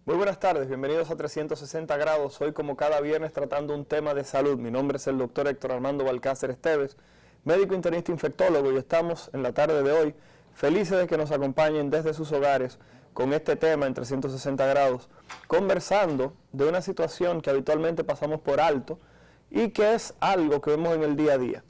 Muy buenas tardes, bienvenidos a 360 grados. Hoy, como cada viernes, tratando un tema de salud. Mi nombre es el doctor Héctor Armando Balcácer Esteves, médico internista infectólogo, y estamos en la tarde de hoy felices de que nos acompañen desde sus hogares con este tema en 360 grados, conversando de una situación que habitualmente pasamos por alto y que es algo que vemos en el día a día.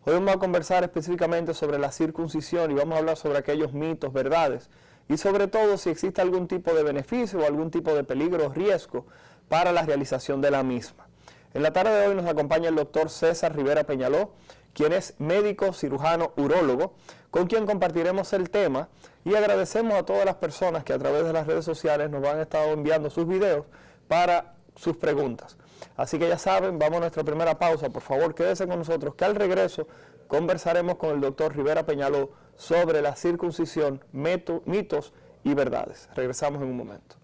Hoy vamos a conversar específicamente sobre la circuncisión y vamos a hablar sobre aquellos mitos, verdades, y sobre todo si existe algún tipo de beneficio o algún tipo de peligro o riesgo para la realización de la misma. En la tarde de hoy nos acompaña el doctor César Rivera Peñaló, quien es médico cirujano urólogo, con quien compartiremos el tema, y agradecemos a todas las personas que a través de las redes sociales nos han estado enviando sus videos para sus preguntas. Así que ya saben, vamos a nuestra primera pausa. Por favor, quédese con nosotros, que al regreso conversaremos con el doctor Rivera Peñaló sobre la circuncisión, mitos y verdades. Regresamos en un momento.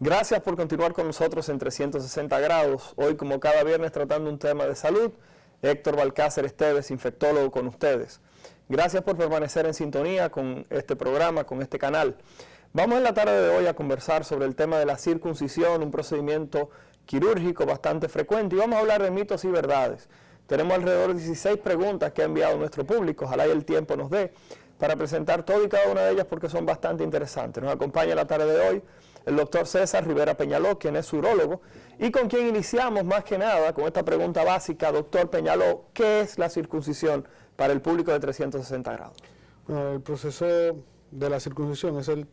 Gracias por continuar con nosotros en 360 grados. Hoy, como cada viernes, tratando un tema de salud. Héctor Balcácer Esteves, infectólogo, con ustedes. Gracias por permanecer en sintonía con este programa, con este canal. Vamos en la tarde de hoy a conversar sobre el tema de la circuncisión, un procedimiento quirúrgico bastante frecuente, y vamos a hablar de mitos y verdades. Tenemos alrededor de 16 preguntas que ha enviado nuestro público, ojalá y el tiempo nos dé para presentar todo y cada una de ellas porque son bastante interesantes. Nos acompaña en la tarde de hoy el doctor César Rivera Peñaló, quien es urólogo, y con quien iniciamos más que nada con esta pregunta básica. Doctor Peñaló, ¿qué es la circuncisión para el público de 360 grados? Bueno, el proceso de la circuncisión es el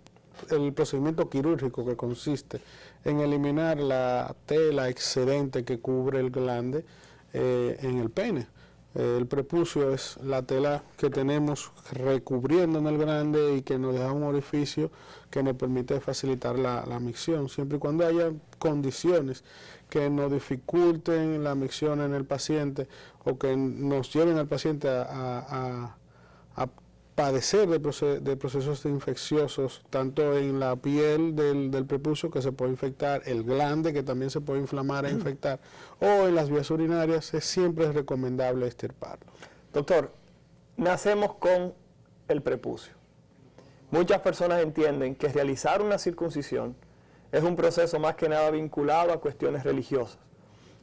procedimiento quirúrgico que consiste en eliminar la tela excedente que cubre el glande en el pene. El prepucio es la tela que tenemos recubriendo en el glande y que nos deja un orificio que nos permite facilitar la micción, siempre y cuando haya condiciones que nos dificulten la micción en el paciente o que nos lleven al paciente a padecer de procesos infecciosos, tanto en la piel del prepucio, que se puede infectar, el glande, que también se puede inflamar e infectar, o en las vías urinarias, siempre es recomendable extirparlo. Doctor, nacemos con el prepucio. Muchas personas entienden que realizar una circuncisión es un proceso más que nada vinculado a cuestiones religiosas.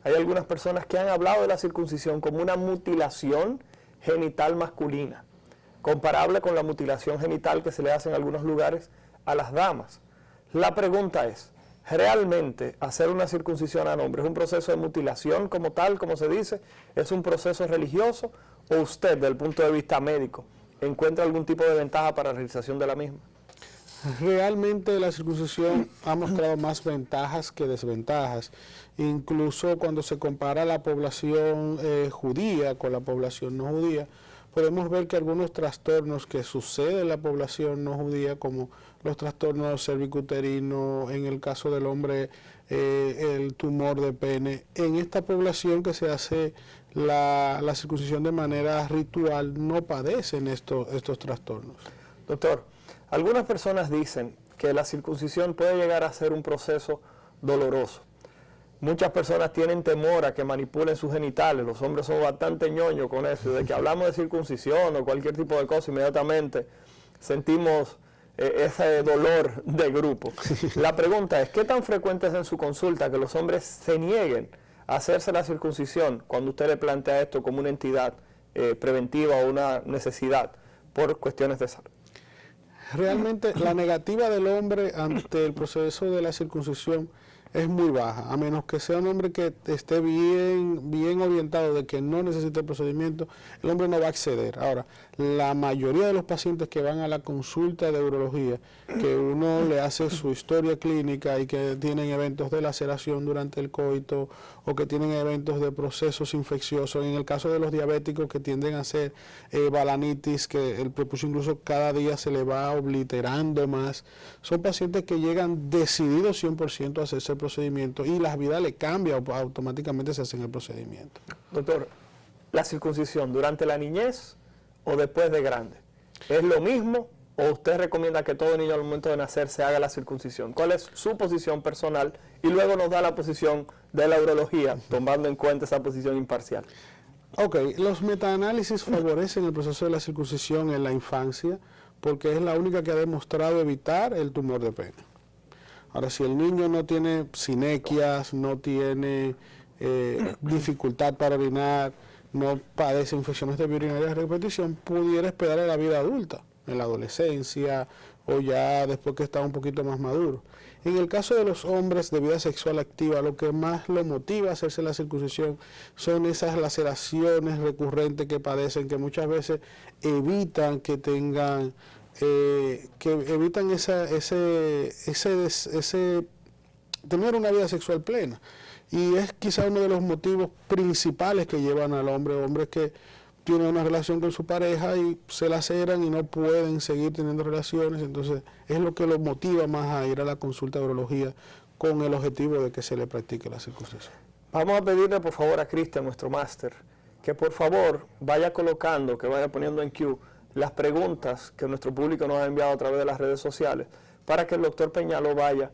Hay algunas personas que han hablado de la circuncisión como una mutilación genital masculina, comparable con la mutilación genital que se le hace en algunos lugares a las damas. La pregunta es, ¿realmente hacer una circuncisión al hombre es un proceso de mutilación como tal, como se dice? ¿Es un proceso religioso? ¿O usted, desde el punto de vista médico, encuentra algún tipo de ventaja para la realización de la misma? Realmente la circuncisión ha mostrado más ventajas que desventajas. Incluso cuando se compara la población judía con la población no judía, podemos ver que algunos trastornos que suceden en la población no judía, como los trastornos cervicuterinos, en el caso del hombre el tumor de pene, en esta población que se hace la circuncisión de manera ritual no padecen estos trastornos. Doctor, algunas personas dicen que la circuncisión puede llegar a ser un proceso doloroso. Muchas personas tienen temor a que manipulen sus genitales. Los hombres son bastante ñoños con eso. De que hablamos de circuncisión o cualquier tipo de cosa, inmediatamente sentimos ese dolor de grupo. La pregunta es, ¿qué tan frecuente es en su consulta que los hombres se nieguen a hacerse la circuncisión cuando usted le plantea esto como una entidad preventiva o una necesidad por cuestiones de salud? Realmente la negativa del hombre ante el proceso de la circuncisión es muy baja, a menos que sea un hombre que esté bien orientado de que no necesita el procedimiento, el hombre no va a acceder. Ahora, la mayoría de los pacientes que van a la consulta de urología, que uno le hace su historia clínica y que tienen eventos de laceración durante el coito o que tienen eventos de procesos infecciosos, en el caso de los diabéticos que tienden a hacer balanitis, que el prepucio incluso cada día se le va obliterando más, son pacientes que llegan decididos 100% a hacerse el procedimiento y la vida le cambia o automáticamente se hacen el procedimiento. Doctor, ¿la circuncisión durante la niñez o después de grande es lo mismo ¿O usted recomienda que todo niño al momento de nacer se haga la circuncisión? ¿Cuál es su posición personal? Y luego nos da la posición de la urología, tomando en cuenta esa posición imparcial. Ok, los metaanálisis favorecen el proceso de la circuncisión en la infancia porque es la única que ha demostrado evitar el tumor de pene. Ahora, si el niño no tiene sinequias, no tiene dificultad para orinar, no padece infecciones de vía urinaria de repetición, pudiera esperar a la vida adulta, en la adolescencia o ya después que está un poquito más maduro. En el caso de los hombres de vida sexual activa, lo que más lo motiva a hacerse la circuncisión son esas laceraciones recurrentes que padecen, que muchas veces evitan que tengan, tener una vida sexual plena. Y es quizá uno de los motivos principales que llevan al hombre, hombres que tienen una relación con su pareja y se laceran y no pueden seguir teniendo relaciones, entonces es lo que los motiva más a ir a la consulta de urología con el objetivo de que se le practique la circuncisión. Vamos a pedirle por favor a Cristian, nuestro máster, que por favor vaya colocando, que vaya poniendo en queue las preguntas que nuestro público nos ha enviado a través de las redes sociales, para que el doctor Peñaló vaya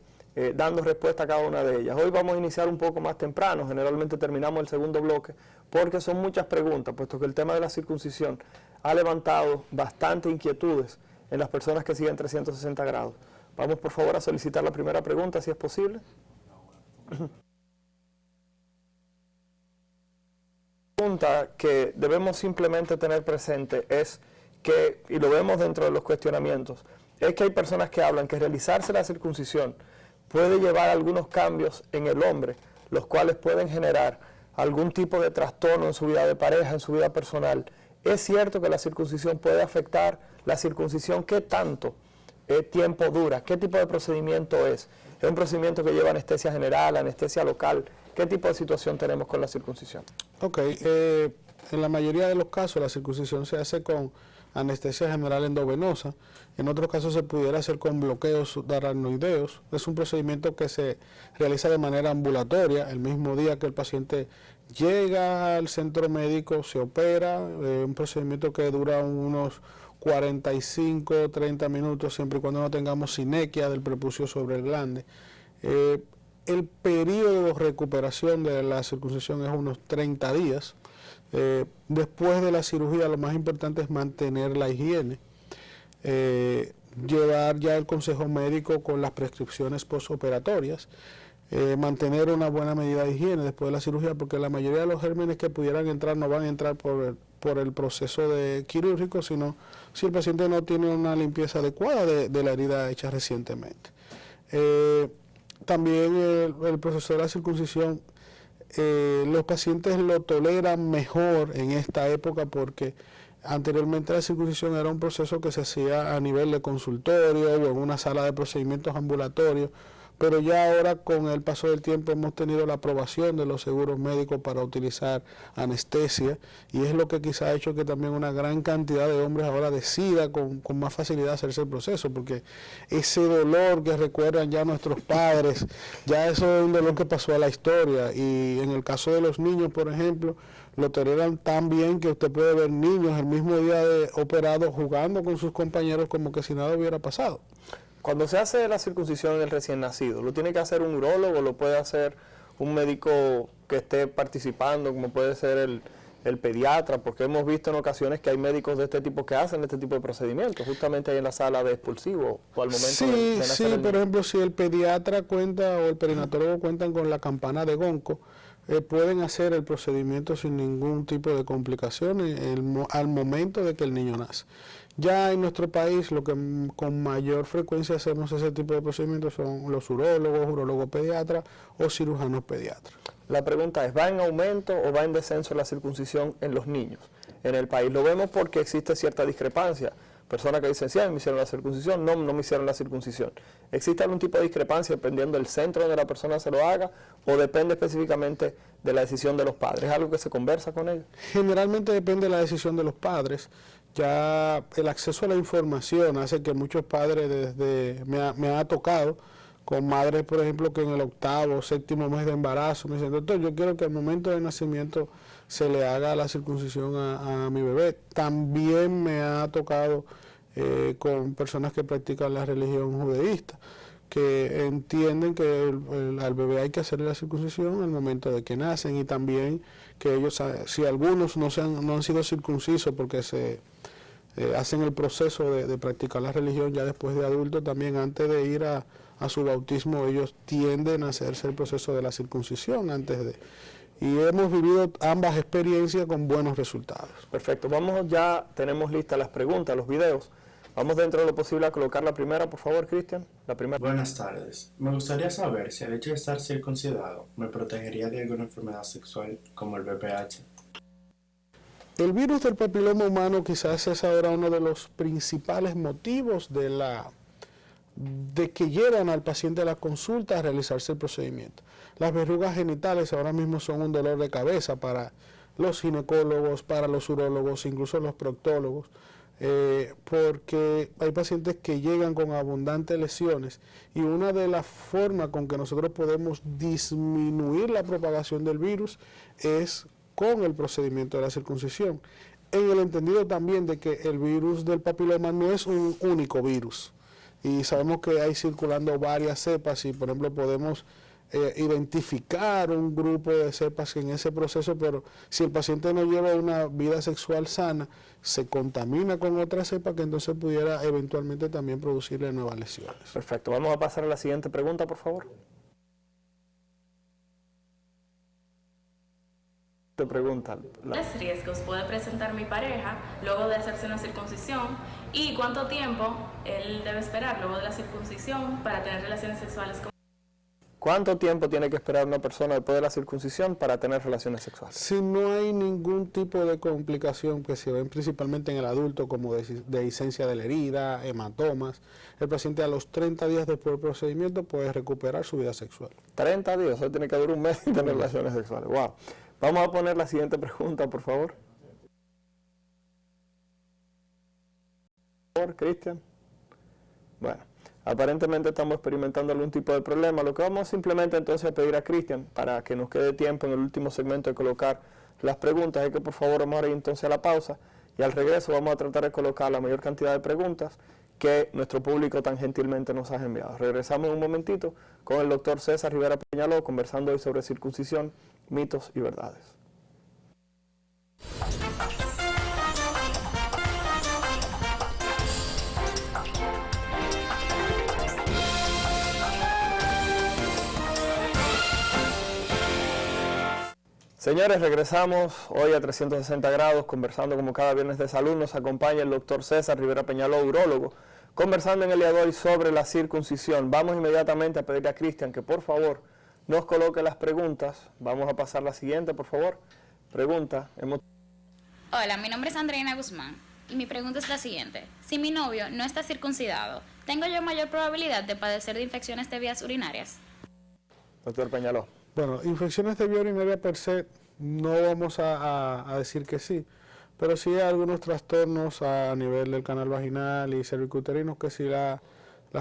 dando respuesta a cada una de ellas. Hoy vamos a iniciar un poco más temprano, generalmente terminamos el segundo bloque, porque son muchas preguntas, puesto que el tema de la circuncisión ha levantado bastantes inquietudes en las personas que siguen 360 grados. Vamos por favor a solicitar la primera pregunta, si es posible. La pregunta que debemos simplemente tener presente es que, y lo vemos dentro de los cuestionamientos, es que hay personas que hablan que realizarse la circuncisión puede llevar a algunos cambios en el hombre, los cuales pueden generar algún tipo de trastorno en su vida de pareja, en su vida personal. ¿Es cierto que la circuncisión puede afectar? ¿La circuncisión qué tanto tiempo dura? ¿Qué tipo de procedimiento es? ¿Es un procedimiento que lleva anestesia general, anestesia local? ¿Qué tipo de situación tenemos con la circuncisión? Ok, en la mayoría de los casos la circuncisión se hace con anestesia general endovenosa, en otros casos se pudiera hacer con bloqueos aracnoideos. Es un procedimiento que se realiza de manera ambulatoria, el mismo día que el paciente llega al centro médico, se opera, un procedimiento que dura unos 45 o 30 minutos, siempre y cuando no tengamos sinequia del prepucio sobre el glande. El periodo de recuperación de la circuncisión es unos 30 días. Después de la cirugía lo más importante es mantener la higiene, llevar ya el consejo médico con las prescripciones postoperatorias, mantener una buena medida de higiene después de la cirugía, porque la mayoría de los gérmenes que pudieran entrar no van a entrar por el proceso quirúrgico, sino si el paciente no tiene una limpieza adecuada de la herida hecha recientemente. También el proceso de la circuncisión, los pacientes lo toleran mejor en esta época porque anteriormente la circuncisión era un proceso que se hacía a nivel de consultorio o en una sala de procedimientos ambulatorios, pero ya ahora con el paso del tiempo hemos tenido la aprobación de los seguros médicos para utilizar anestesia y es lo que quizá ha hecho que también una gran cantidad de hombres ahora decida con más facilidad hacerse el proceso, porque ese dolor que recuerdan ya nuestros padres, ya eso es un dolor que pasó a la historia, y en el caso de los niños, por ejemplo, lo toleran tan bien que usted puede ver niños el mismo día de operado jugando con sus compañeros como que si nada hubiera pasado. Cuando se hace la circuncisión en el recién nacido, ¿lo tiene que hacer un urólogo, lo puede hacer un médico que esté participando, como puede ser el pediatra? Porque hemos visto en ocasiones que hay médicos de este tipo que hacen este tipo de procedimientos, justamente ahí en la sala de expulsivo o al momento de nacer. Sí, por ejemplo, si el pediatra cuenta o el perinatólogo cuentan con la campana de Gonco, pueden hacer el procedimiento sin ningún tipo de complicaciones al momento de que el niño nace. Ya en nuestro país lo que con mayor frecuencia hacemos ese tipo de procedimientos son los urólogos pediatras o cirujanos pediatras. La pregunta es, ¿va en aumento o va en descenso la circuncisión en los niños en el país? Lo vemos porque existe cierta discrepancia. Personas que dicen, sí, me hicieron la circuncisión, no me hicieron la circuncisión. ¿Existe algún tipo de discrepancia dependiendo del centro donde la persona se lo haga o depende específicamente de la decisión de los padres? ¿Es algo que se conversa con ellos? Generalmente depende de la decisión de los padres. Ya el acceso a la información hace que muchos padres, me ha tocado con madres, por ejemplo, que en el 8º o 7º mes de embarazo me dicen, doctor, yo quiero que al momento del nacimiento se le haga la circuncisión a mi bebé. También me ha tocado con personas que practican la religión judaísta, que entienden que al bebé hay que hacerle la circuncisión al momento de que nacen, y también que ellos, si algunos no han sido circuncisos porque se hacen el proceso de practicar la religión ya después de adultos, también antes de ir a su bautismo ellos tienden a hacerse el proceso de la circuncisión antes de. Y hemos vivido ambas experiencias con buenos resultados. Perfecto, tenemos listas las preguntas, los videos. Vamos dentro de lo posible a colocar la primera, por favor, Cristian. La primera. Buenas tardes. Me gustaría saber si el hecho de estar circuncidado me protegería de alguna enfermedad sexual como el VPH. El virus del papiloma humano quizás es ahora uno de los principales motivos de que llevan al paciente a la consulta a realizarse el procedimiento. Las verrugas genitales ahora mismo son un dolor de cabeza para los ginecólogos, para los urólogos, incluso los proctólogos, porque hay pacientes que llegan con abundantes lesiones, y una de las formas con que nosotros podemos disminuir la propagación del virus es con el procedimiento de la circuncisión, en el entendido también de que el virus del papiloma no es un único virus, y sabemos que hay circulando varias cepas, y por ejemplo podemos identificar un grupo de cepas en ese proceso, pero si el paciente no lleva una vida sexual sana, se contamina con otra cepa que entonces pudiera eventualmente también producirle nuevas lesiones. Perfecto, vamos a pasar a la siguiente pregunta, por favor. Te pregunta. ¿Cuáles riesgos puede presentar mi pareja luego de hacerse una circuncisión, y cuánto tiempo él debe esperar luego de la circuncisión para tener relaciones sexuales con... ¿Cuánto tiempo tiene que esperar una persona después de la circuncisión para tener relaciones sexuales? Si no hay ningún tipo de complicación que se ven principalmente en el adulto, como dehiscencia de la herida, hematomas, el paciente a los 30 días después del procedimiento puede recuperar su vida sexual. 30 días, eso tiene que durar un mes sin tener relaciones sexuales. Wow. Vamos a poner la siguiente pregunta, por favor. Por favor, Cristian. Bueno. Aparentemente estamos experimentando algún tipo de problema. Lo que vamos simplemente entonces a pedir a Cristian, para que nos quede tiempo en el último segmento de colocar las preguntas, es que por favor vamos a ir entonces a la pausa, y al regreso vamos a tratar de colocar la mayor cantidad de preguntas que nuestro público tan gentilmente nos ha enviado. Regresamos en un momentito con el doctor César Rivera Peñaló, conversando hoy sobre circuncisión, mitos y verdades. Señores, regresamos hoy a 360 grados, conversando como cada viernes de salud. Nos acompaña el doctor César Rivera Peñaló, urólogo, conversando en el día de hoy sobre la circuncisión. Vamos inmediatamente a pedirle a Cristian que por favor nos coloque las preguntas. Vamos a pasar la siguiente, por favor. Pregunta. Hola, mi nombre es Andreina Guzmán y mi pregunta es la siguiente. Si mi novio no está circuncidado, ¿tengo yo mayor probabilidad de padecer de infecciones de vías urinarias? Doctor Peñaló. Bueno, infecciones de vía urinaria per se no vamos a decir que sí, pero sí hay algunos trastornos a nivel del canal vaginal y cervicuterino que sí las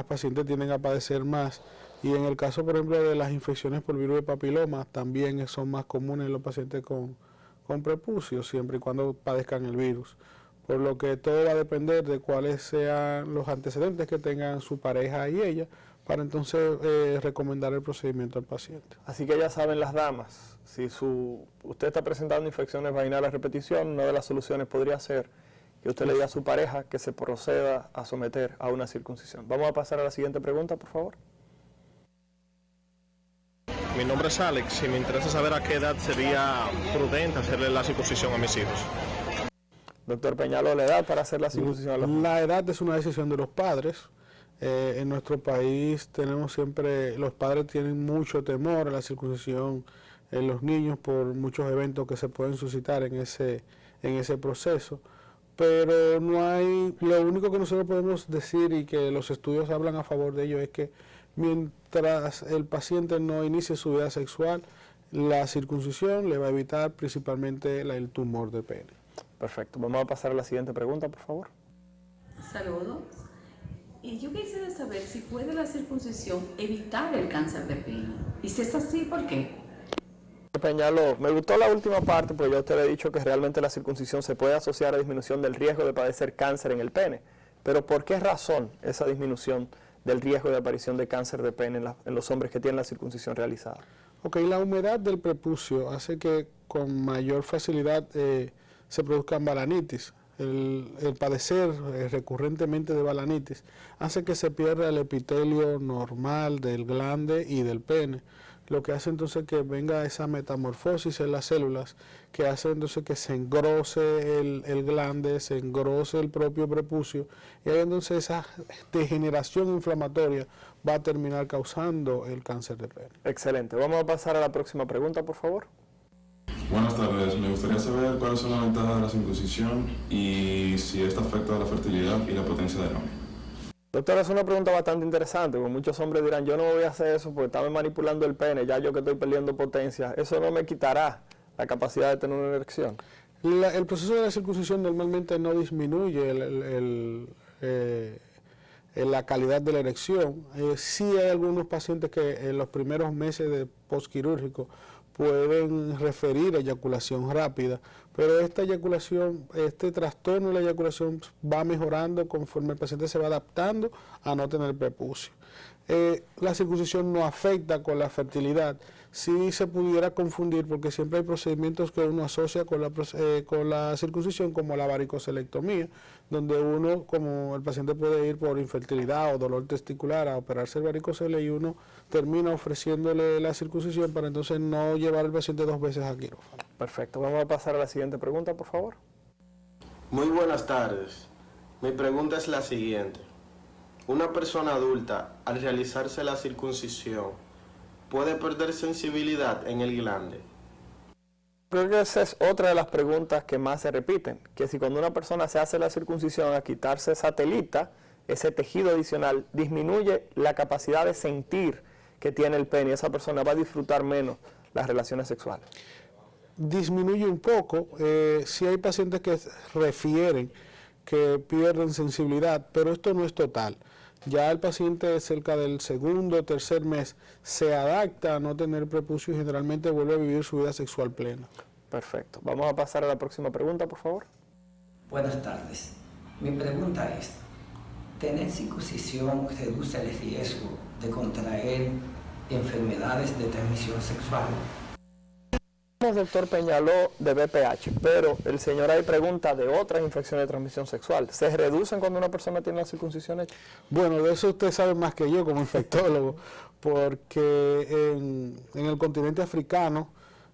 pacientes tienden a padecer más. Y en el caso, por ejemplo, de las infecciones por virus de papiloma, también son más comunes en los pacientes con prepucio, siempre y cuando padezcan el virus. Por lo que todo va a depender de cuáles sean los antecedentes que tengan su pareja y ella, para entonces recomendar el procedimiento al paciente. Así que ya saben las damas, si usted está presentando infecciones vaginales a repetición, una de las soluciones podría ser que usted le diga a su pareja que se proceda a someter a una circuncisión. Vamos a pasar a la siguiente pregunta, por favor. Mi nombre es Alex y me interesa saber a qué edad sería prudente hacerle la circuncisión a mis hijos. Doctor Peñaló, ¿la edad para hacer la circuncisión a los niños? La edad es una decisión de los padres. En nuestro país tenemos siempre, los padres tienen mucho temor a la circuncisión en los niños por muchos eventos que se pueden suscitar en ese proceso, pero no hay, lo único que nosotros podemos decir y que los estudios hablan a favor de ello es que mientras el paciente no inicie su vida sexual, la circuncisión le va a evitar principalmente el tumor de pene. Perfecto, vamos a pasar a la siguiente pregunta, por favor. Saludos. Y yo quisiera saber si puede la circuncisión evitar el cáncer de pene. Y si es así, ¿por qué? Peñaló, me gustó la última parte porque yo te he dicho que realmente la circuncisión se puede asociar a disminución del riesgo de padecer cáncer en el pene. pero ¿por qué razón esa disminución del riesgo de aparición de cáncer de pene en los hombres que tienen la circuncisión realizada? Ok, la humedad del prepucio hace que con mayor facilidad se produzcan balanitis. El padecer recurrentemente de balanitis hace que se pierda el epitelio normal del glande y del pene, lo que hace entonces que venga esa metamorfosis en las células, que hace entonces que se engrose el glande, se engrose el propio prepucio, y ahí entonces esa degeneración inflamatoria va a terminar causando el cáncer de pene. Excelente. Vamos a pasar a la próxima pregunta, por favor. Buenas tardes, me gustaría saber cuáles son las ventajas de la circuncisión y si esta afecta a la fertilidad y la potencia del hombre. Doctora, es una pregunta bastante interesante, porque muchos hombres dirán, yo no voy a hacer eso porque estaba manipulando el pene, ya yo que estoy perdiendo potencia, eso no me quitará la capacidad de tener una erección. El proceso de la circuncisión normalmente no disminuye la calidad de la erección. Sí hay algunos pacientes que en los primeros meses de postquirúrgico pueden referir a eyaculación rápida, pero esta eyaculación, este trastorno de la eyaculación va mejorando conforme el paciente se va adaptando a no tener prepucio. La circuncisión no afecta con la fertilidad, sí se pudiera confundir porque siempre hay procedimientos que uno asocia con la circuncisión, como la varicocelectomía, donde uno, como el paciente puede ir por infertilidad o dolor testicular a operarse el varicocele, y uno termina ofreciéndole la circuncisión para entonces no llevar al paciente 2 veces a quirófano. Perfecto, vamos a pasar a la siguiente pregunta, por favor. Muy buenas tardes. Mi pregunta es la siguiente. Una persona adulta, al realizarse la circuncisión, ¿puede perder sensibilidad en el glande? Creo que esa es otra de las preguntas que más se repiten, que si cuando una persona se hace la circuncisión, a quitarse esa telita, ese tejido adicional, disminuye la capacidad de sentir que tiene el pene, y esa persona va a disfrutar menos las relaciones sexuales. Disminuye un poco, sí hay pacientes que refieren que pierden sensibilidad, pero esto no es total. Ya el paciente cerca del segundo o tercer mes se adapta a no tener prepucio y generalmente vuelve a vivir su vida sexual plena. Perfecto. Vamos a pasar a la próxima pregunta, por favor. Buenas tardes. Mi pregunta es, ¿tener circuncisión reduce el riesgo de contraer enfermedades de transmisión sexual? Doctor Peñaló de BPH, pero el señor ahí pregunta de otras infecciones de transmisión sexual. ¿Se reducen cuando una persona tiene la circuncisión hecha? Bueno, de eso usted sabe más que yo como infectólogo, porque en el continente africano,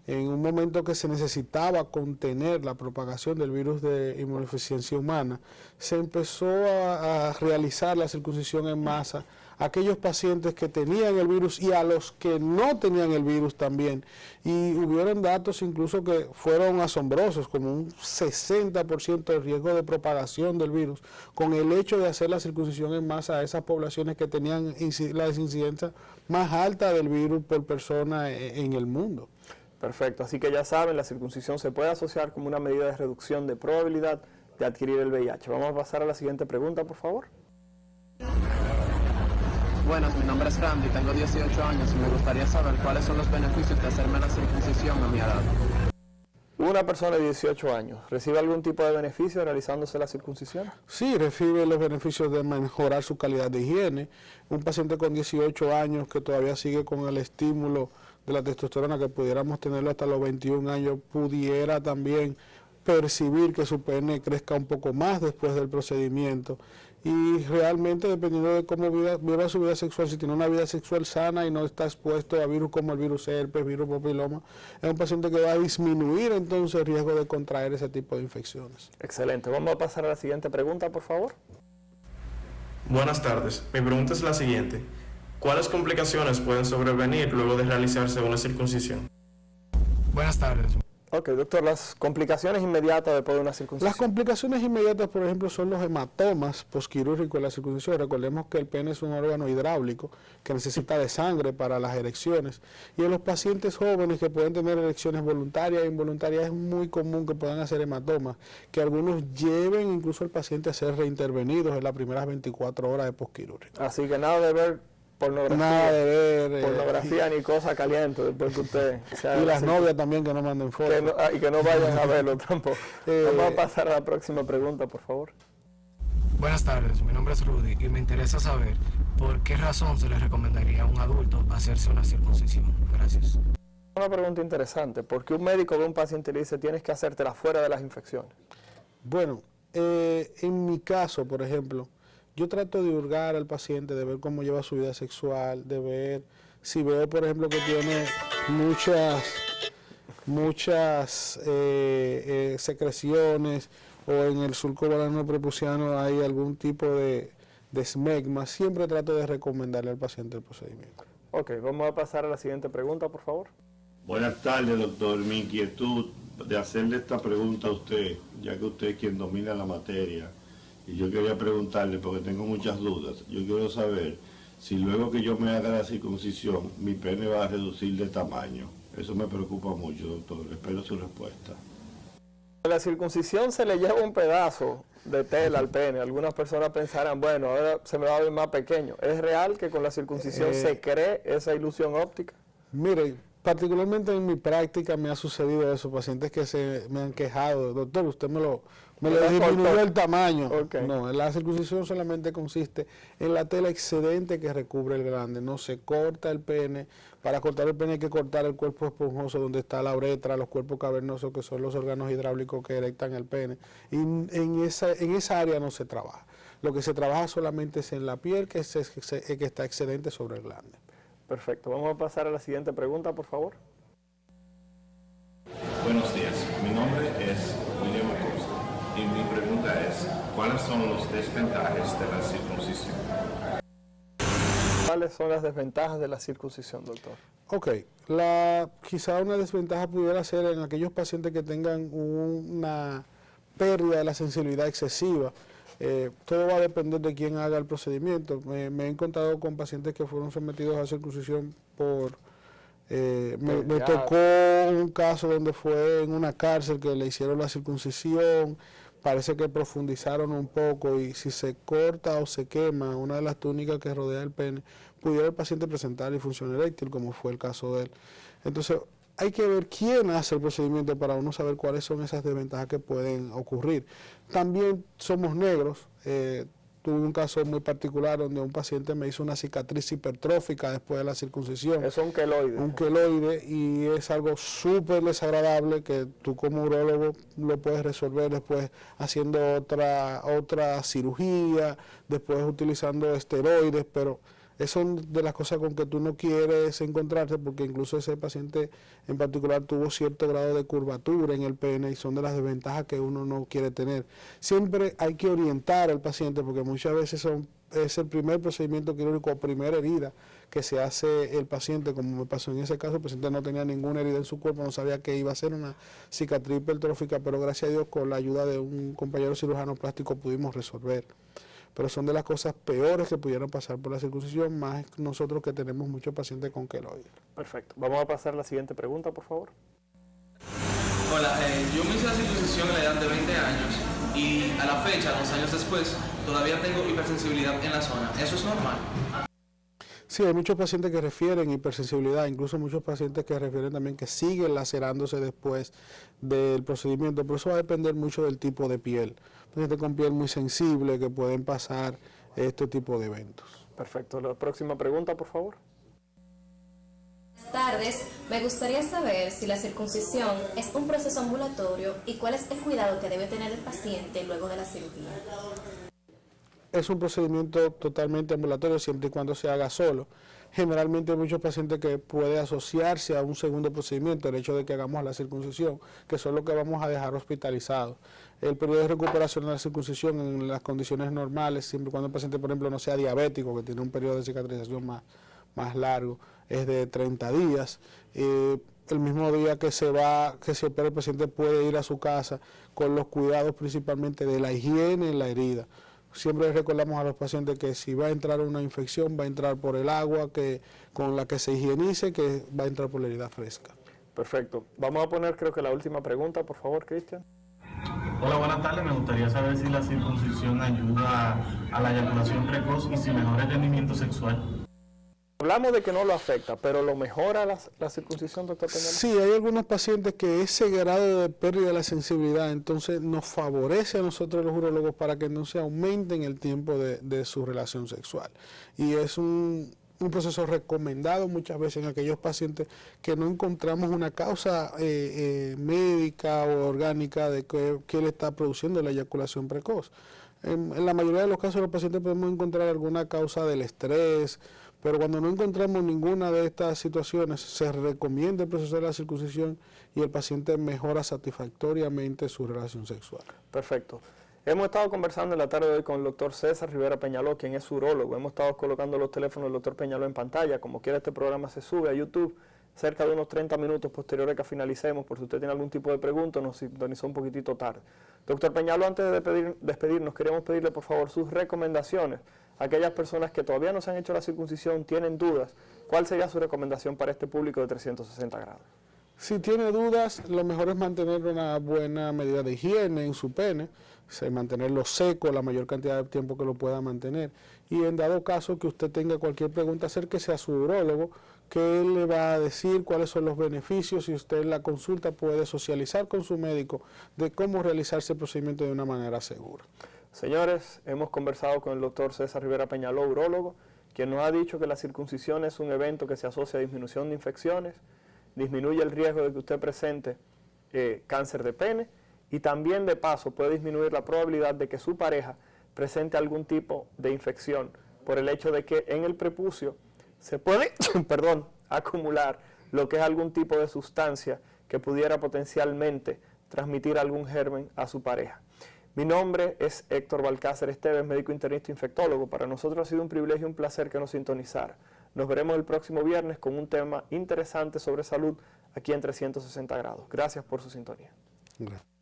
en un momento que se necesitaba contener la propagación del virus de inmunodeficiencia humana, se empezó a realizar la circuncisión en masa a aquellos pacientes que tenían el virus y a los que no tenían el virus también. Y hubieron datos incluso que fueron asombrosos, como un 60% de riesgo de propagación del virus, con el hecho de hacer la circuncisión en masa a esas poblaciones que tenían la incidencia más alta del virus por persona en el mundo. Perfecto, así que ya saben, la circuncisión se puede asociar como una medida de reducción de probabilidad de adquirir el VIH. Vamos a pasar a la siguiente pregunta, por favor. Buenas, mi nombre es Randy, tengo 18 años y me gustaría saber cuáles son los beneficios de hacerme la circuncisión a mi edad. ¿Una persona de 18 años recibe algún tipo de beneficio realizándose la circuncisión? Sí, recibe los beneficios de mejorar su calidad de higiene. Un paciente con 18 años que todavía sigue con el estímulo de la testosterona, que pudiéramos tenerlo hasta los 21 años, pudiera también percibir que su pene crezca un poco más después del procedimiento. Y realmente, dependiendo de cómo viva su vida sexual, si tiene una vida sexual sana y no está expuesto a virus como el virus herpes, virus papiloma, es un paciente que va a disminuir entonces el riesgo de contraer ese tipo de infecciones. Excelente. Vamos a pasar a la siguiente pregunta, por favor. Buenas tardes. Mi pregunta es la siguiente. ¿Cuáles complicaciones pueden sobrevenir luego de realizarse una circuncisión? Buenas tardes. Ok, doctor, las complicaciones inmediatas después de una circuncisión. Las complicaciones inmediatas, por ejemplo, son los hematomas posquirúrgicos de la circuncisión. Recordemos que el pene es un órgano hidráulico que necesita de sangre para las erecciones. Y en los pacientes jóvenes que pueden tener erecciones voluntarias e involuntarias es muy común que puedan hacer hematomas, que algunos lleven incluso al paciente a ser reintervenidos en las primeras 24 horas de posquirúrgico. Así que nada de ver pornografía, nada de ver pornografía ni cosa caliente después que usted se haga y las la novias también que no manden fotos y que no vayan a verlo tampoco. Vamos a pasar a la próxima pregunta, por favor. Buenas tardes, mi nombre es Rudy y me interesa saber por qué razón se le recomendaría a un adulto hacerse una circuncisión. Gracias. Una pregunta interesante. ¿Por qué un médico ve a un paciente y le dice tienes que hacértela fuera de las infecciones? Bueno, en mi caso, por ejemplo, yo trato de hurgar al paciente, de ver cómo lleva su vida sexual, de ver si veo, por ejemplo, que tiene muchas secreciones o en el surco balano prepuciano hay algún tipo de esmegma. Siempre trato de recomendarle al paciente el procedimiento. Ok, vamos a pasar a la siguiente pregunta, por favor. Buenas tardes, doctor. Mi inquietud de hacerle esta pregunta a usted, ya que usted es quien domina la materia, y yo quería preguntarle, porque tengo muchas dudas, yo quiero saber si luego que yo me haga la circuncisión, mi pene va a reducir de tamaño. Eso me preocupa mucho, doctor. Espero su respuesta. La circuncisión se le lleva un pedazo de tela al pene. Algunas personas pensarán, bueno, ahora se me va a ver más pequeño. ¿Es real que con la circuncisión se cree esa ilusión óptica? Mire, particularmente en mi práctica me ha sucedido eso, pacientes que me han quejado, doctor, usted me lo disminuyó el tamaño. Okay. No, la circuncisión solamente consiste en la tela excedente que recubre el glande, no se corta el pene. Para cortar el pene hay que cortar el cuerpo esponjoso donde está la uretra, los cuerpos cavernosos que son los órganos hidráulicos que erectan el pene, y en esa área no se trabaja. Lo que se trabaja solamente es en la piel que está excedente sobre el glande. Perfecto. Vamos a pasar a la siguiente pregunta, por favor. Buenos días. Mi nombre es William Acosta y mi pregunta es, ¿cuáles son los desventajas de la circuncisión? ¿Cuáles son las desventajas de la circuncisión, doctor? Ok, quizá una desventaja pudiera ser en aquellos pacientes que tengan una pérdida de la sensibilidad excesiva. Todo va a depender de quién haga el procedimiento. Me he encontrado con pacientes que fueron sometidos a circuncisión me tocó un caso donde fue en una cárcel que le hicieron la circuncisión. Parece que profundizaron un poco y si se corta o se quema una de las túnicas que rodea el pene, pudiera el paciente presentar disfunción eréctil, como fue el caso de él. Entonces, hay que ver quién hace el procedimiento para uno saber cuáles son esas desventajas que pueden ocurrir. También somos negros. Tuve un caso muy particular donde un paciente me hizo una cicatriz hipertrófica después de la circuncisión. Es un queloide. Un queloide, y es algo súper desagradable que tú como urólogo lo puedes resolver después haciendo otra cirugía, después utilizando esteroides, pero eso son de las cosas con que tú no quieres encontrarte, porque incluso ese paciente en particular tuvo cierto grado de curvatura en el pene y son de las desventajas que uno no quiere tener. Siempre hay que orientar al paciente porque muchas veces es el primer procedimiento quirúrgico o primera herida que se hace el paciente, como me pasó en ese caso. El paciente no tenía ninguna herida en su cuerpo, no sabía que iba a ser una cicatriz hipertrófica, pero gracias a Dios con la ayuda de un compañero cirujano plástico pudimos resolver. Pero son de las cosas peores que pudieron pasar por la circuncisión, más nosotros que tenemos muchos pacientes con queloides. Perfecto. Vamos a pasar a la siguiente pregunta, por favor. Hola, yo me hice la circuncisión a la edad de 20 años y a la fecha, 2 años después, todavía tengo hipersensibilidad en la zona. ¿Eso es normal? Sí, hay muchos pacientes que refieren hipersensibilidad, incluso muchos pacientes que refieren también que siguen lacerándose después del procedimiento, pero eso va a depender mucho del tipo de piel. Pacientes con piel muy sensible que pueden pasar este tipo de eventos. Perfecto. La próxima pregunta, por favor. Buenas tardes. Me gustaría saber si la circuncisión es un proceso ambulatorio y cuál es el cuidado que debe tener el paciente luego de la cirugía. Es un procedimiento totalmente ambulatorio siempre y cuando se haga solo. Generalmente hay muchos pacientes que puede asociarse a un segundo procedimiento, el hecho de que hagamos la circuncisión, que son los que vamos a dejar hospitalizados. El periodo de recuperación de la circuncisión en las condiciones normales, siempre y cuando el paciente, por ejemplo, no sea diabético, que tiene un periodo de cicatrización más largo, es de 30 días. El mismo día que se opera el paciente puede ir a su casa con los cuidados principalmente de la higiene en la herida. Siempre recordamos a los pacientes que si va a entrar una infección, va a entrar por el agua con la que se higienice, que va a entrar por la herida fresca. Perfecto. Vamos a poner creo que la última pregunta, por favor, Cristian. Hola, buenas tardes. Me gustaría saber si la circuncisión ayuda a la eyaculación precoz y si mejora el rendimiento sexual. Hablamos de que no lo afecta, pero ¿lo mejora la circuncisión, doctor Peñaló? Sí, hay algunos pacientes que ese grado de pérdida de la sensibilidad entonces nos favorece a nosotros los urólogos para que entonces aumenten el tiempo de su relación sexual. Y es un proceso recomendado muchas veces en aquellos pacientes que no encontramos una causa médica o orgánica de que le está produciendo la eyaculación precoz. En la mayoría de los casos los pacientes podemos encontrar alguna causa del estrés, pero cuando no encontramos ninguna de estas situaciones, se recomienda el proceso de la circuncisión y el paciente mejora satisfactoriamente su relación sexual. Perfecto. Hemos estado conversando en la tarde de hoy con el doctor César Rivera Peñaló, quien es urólogo. Hemos estado colocando los teléfonos del doctor Peñaló en pantalla. Como quiera, este programa se sube a YouTube cerca de unos 30 minutos posteriores a que finalicemos, por si usted tiene algún tipo de pregunta, nos sintonizó un poquitito tarde. Doctor Peñaló, antes de despedirnos, queremos pedirle por favor sus recomendaciones a aquellas personas que todavía no se han hecho la circuncisión, tienen dudas. ¿Cuál sería su recomendación para este público de 360 grados? Si tiene dudas, lo mejor es mantener una buena medida de higiene en su pene, mantenerlo seco la mayor cantidad de tiempo que lo pueda mantener. Y en dado caso que usted tenga cualquier pregunta, acérquese a su urólogo, que él le va a decir cuáles son los beneficios y usted en la consulta puede socializar con su médico de cómo realizarse el procedimiento de una manera segura. Señores, hemos conversado con el doctor César Rivera Peñaló, urólogo, quien nos ha dicho que la circuncisión es un evento que se asocia a disminución de infecciones, disminuye el riesgo de que usted presente cáncer de pene y también de paso puede disminuir la probabilidad de que su pareja presente algún tipo de infección por el hecho de que en el prepucio se puede acumular lo que es algún tipo de sustancia que pudiera potencialmente transmitir algún germen a su pareja. Mi nombre es Héctor Balcácer Esteves, médico internista infectólogo. Para nosotros ha sido un privilegio y un placer que nos sintonizara. Nos veremos el próximo viernes con un tema interesante sobre salud aquí en 360 grados. Gracias por su sintonía. Gracias.